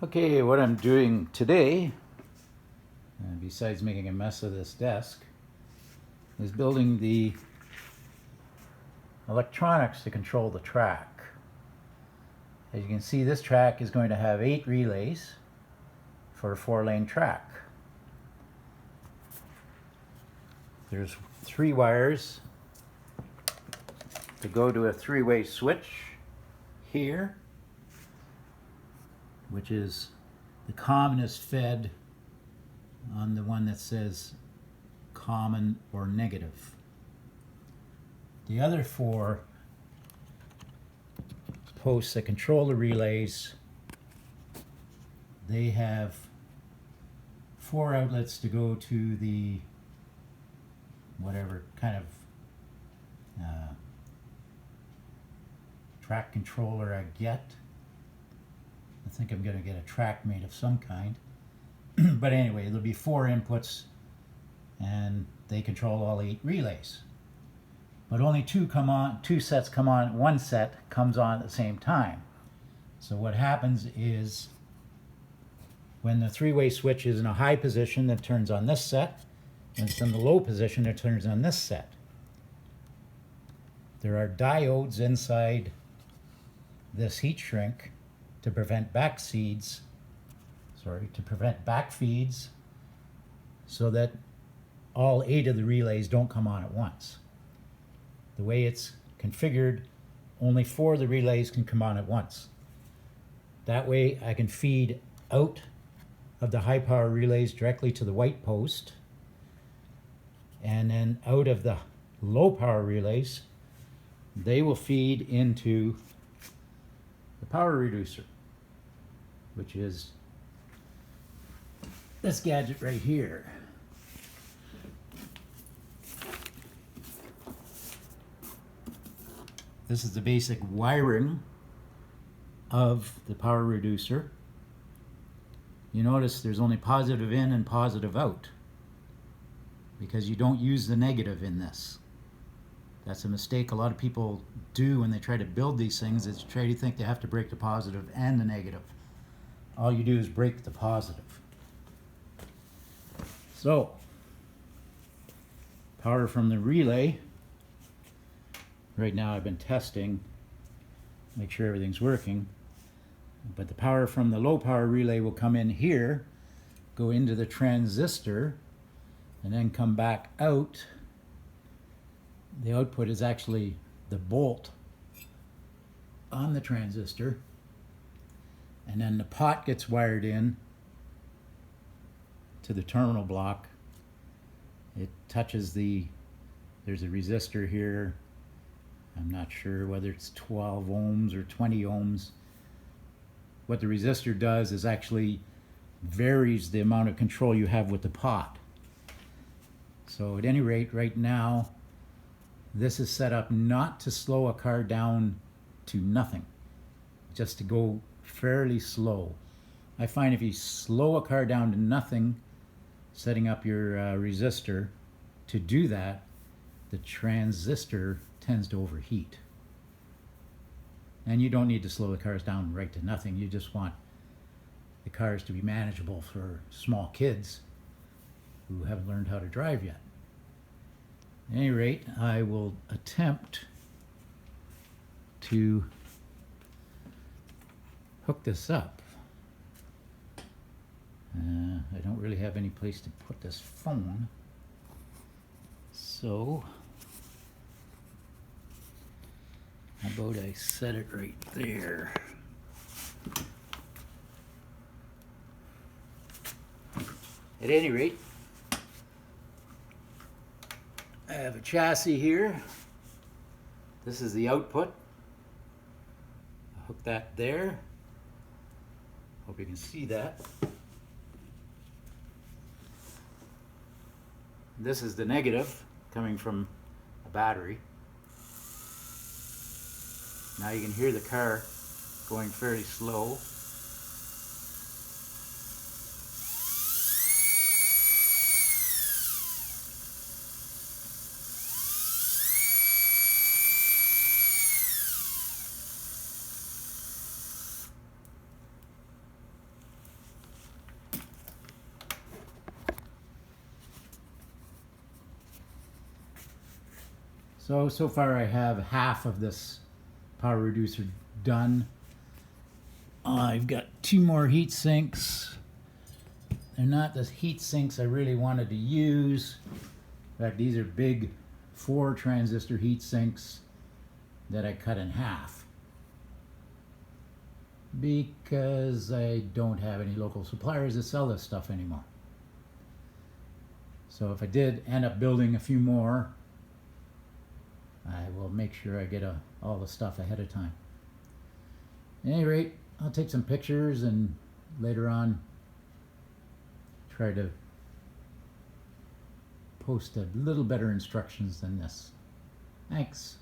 Okay, what I'm doing today, besides making a mess of this desk, is building the electronics to control the track. As you can see, this track is going to have 8 relays for a 4-lane track. There's 3 wires to go to a 3-way switch here, which is the common is fed on the one that says common or negative. The other 4 posts that control the relays, they have 4 outlets to go to the whatever kind of track controller I get. I think I'm going to get a track made of some kind. But anyway, there'll be 4 inputs and they control all 8 relays. But only 2 come on, 2 sets come on, 1 set comes on at the same time. So what happens is when the 3-way switch is in a high position, it turns on this set. When it's in the low position, it turns on this set. There are diodes inside this heat shrink to prevent back feeds, so that all 8 of the relays don't come on at once. The way it's configured, only 4 of the relays can come on at once. That way I can feed out of the high power relays directly to the white post, and then out of the low power relays, they will feed into the power reducer, which is this gadget right here. This is the basic wiring of the power reducer. You notice there's only positive in and positive out, because you don't use the negative in this. That's a mistake a lot of people do when they try to build these things, is try to think they have to break the positive and the negative. All you do is break the positive. So, power from the relay. Right now I've been testing, make sure everything's working. But the power from the low power relay will come in here, go into the transistor, and then come back out. The output is actually the bolt on the transistor, and then the pot gets wired in to the terminal block. It touches there's a resistor here. I'm not sure whether it's 12 ohms or 20 ohms. What the resistor does is actually varies the amount of control you have with the pot. So at any rate, right now, this is set up not to slow a car down to nothing, just to go fairly slow. I find if you slow a car down to nothing, setting up your resistor to do that, the transistor tends to overheat. And you don't need to slow the cars down right to nothing. You just want the cars to be manageable for small kids who haven't learned how to drive yet. At any rate, I will attempt to hook this up. I don't really have any place to put this phone, so how about I set it right there? At any rate, I have a chassis here. This is the output. I'll hook that there. Hope you can see that. This is the negative coming from a battery. Now you can hear the car going fairly slow. So far I have half of this power reducer done. I've got 2 more heat sinks. They're not the heat sinks I really wanted to use. In fact, these are big 4 transistor heat sinks that I cut in half because I don't have any local suppliers that sell this stuff anymore. So if I did end up building a few more, I will make sure I get all the stuff ahead of time. At any rate, I'll take some pictures and later on try to post a little better instructions than this. Thanks.